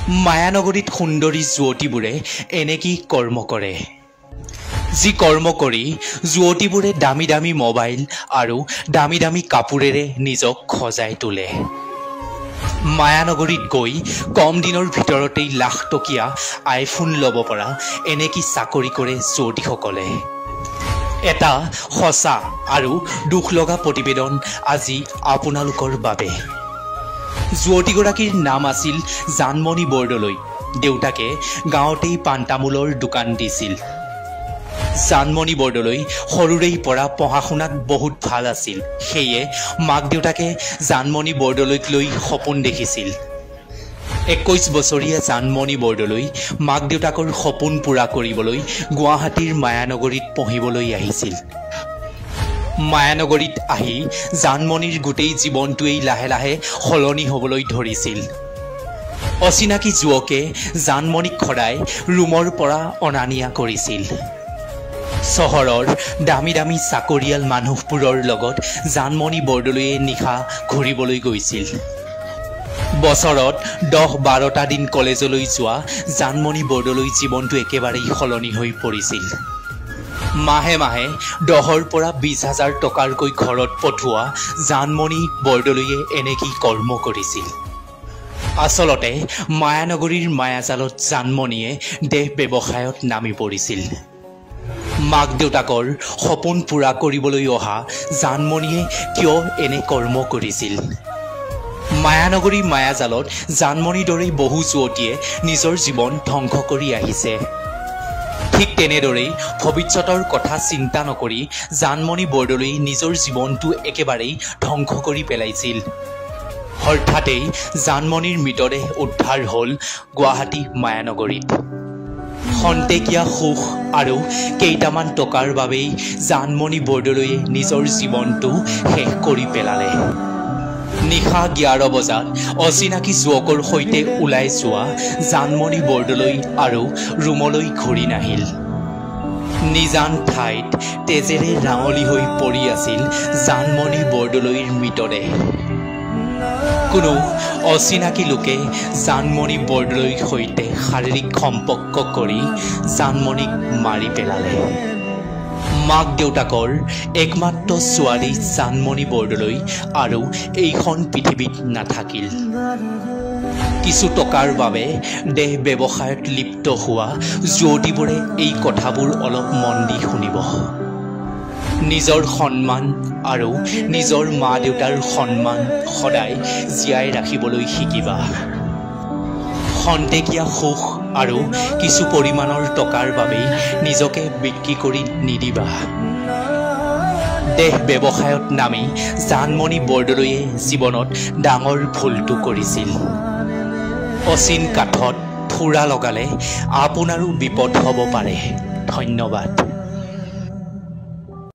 মায়ানগৰীত সুন্দৰী যুৱতীবোৰে এনেকি কৰ্ম কৰে যি কৰ্ম কৰি যুৱতীবোৰে দামী দামী মোবাইল আৰু দামী দামী কাপোৰেৰে নিজক খজাই তোলে মায়ানগৰীত গৈ কম দিনৰ ভিতৰতেই লাখ টকীয়া আইফোন ল'ব পৰা এনেকি চাকৰি কৰে যুৱতীসকলে এটা সঁচা আৰু দুখ লগা প্ৰতিবেদন আজি আপোনালোকৰ বাবে যুৱতীগৰাকীৰ নাম আছিল জানমণি বৰদলৈ দেউতাকে গাঁৱতেই পাণ তামোলৰ দোকান দিছিল জানমণি বৰদলৈ সৰুৰেই পৰা পঢ়া শুনাত বহুত ভাল আছিল সেয়ে মাক দেউতাকে জানমণি বৰদলৈক লৈ সপোন দেখিছিল 21 বছৰীয়া জানমণি বৰদলৈ মাক দেউতাকৰ সপোন পূৰা কৰিবলৈ গুৱাহাটীৰ মায়ানগৰীত পঢ়িবলৈ আহিছিল মায়ানগৰীত আহি জানমণিৰ গোটেই জীৱনটোৱেই লাহে লাহে সলনি হ'বলৈ ধৰিছিল অচিনাকি যুৱকে জানমণিক খৰাই ৰুমৰ পৰা অনা নিয়া কৰিছিল চহৰৰ দামী দামী চাকৰিয়াল মানুহবোৰৰ লগত জানমণি বৰদলৈয়ে নিশা ঘূৰিবলৈ গৈছিল বছৰত 10-12টা দিন কলেজলৈ যোৱা জানমণি বৰদলৈ জীৱনটো একেবাৰেই সলনি হৈ পৰিছিল মাহে মাহে 10ৰ পৰা 20,000 টকাৰকৈ ঘৰত পঠোৱা জানমণি বৰদলৈয়ে এনেকি কৰ্ম কৰিছিল আচলতে মায়ানগৰীৰ মায়াজালত জানমণিয়ে দেহ ব্যৱসায়ত নামি পৰিছিল মাক দেউতাকৰ সপোন পূৰা কৰিবলৈ অহা জানমণিয়ে কিয় এনে কৰ্ম কৰিছিল মায়ানগৰী মায়াজালত জানমণিৰ দৰে বহু যুৱতীয়ে নিজৰ জীৱন ধ্বংস কৰি আহিছে ঠিক তেনেদৰেই ভৱিষ্যতৰ কথা চিন্তা নকৰি জানমণি বৰদলৈ নিজৰ জীৱনটো একেবাৰেই ধ্বংস কৰি পেলাইছিল হঠাতেই জানমণিৰ মৃতদেহ উদ্ধাৰ হ'ল গুৱাহাটী মায়ানগৰীত খন্তেকীয়া সুখ আৰু কেইটামান টকাৰ বাবেই জানমণি বৰদলৈয়ে নিজৰ জীৱনটো শেষ কৰি পেলালে নিশা 11 বজাত অচিনাকি যুৱকৰ সৈতে ওলাই যোৱা জানমণি বৰদলৈ আৰু ৰুমলৈ ঘূৰি নাহিল নিজান ঠাইত তেজেৰে ৰাঙলী হৈ পৰি আছিল জানমণি বৰদলৈৰ মৃতদেহ কোনো অচিনাকি লোকে জানমণি বৰদলৈৰ সৈতে শাৰীৰিক সম্পৰ্ক কৰি জানমণিক মাৰি পেলালে মাক দেউতাকৰ একমাত্ৰ ছোৱালী জানমণি বৰদলৈ আৰু এইখন পৃথিৱীত নাথাকিল কিছু টকাৰ বাবে দেহ ব্যৱসায়ত লিপ্ত হোৱা যুৱতীবোৰে এই কথাবোৰ অলপ মন দি শুনিব নিজৰ সন্মান আৰু নিজৰ মা দেউতাৰ সন্মান সদায় জীয়াই ৰাখিবলৈ শিকিবা খন্তেকীয়া সুখ আৰু কিছু পৰিমাণৰ টকাৰ বাবে নিজকে বিক্ৰী কৰি নিদিবা দেহ ব্যৱসায়ত নামি জানমণি বৰদলৈয়ে জীৱনত ডাঙৰ ভুলটো কৰিছিল অচিন কাঠত ফুৰা লগালে আপোনাৰো বিপদ হ'ব পাৰে ধন্যবাদ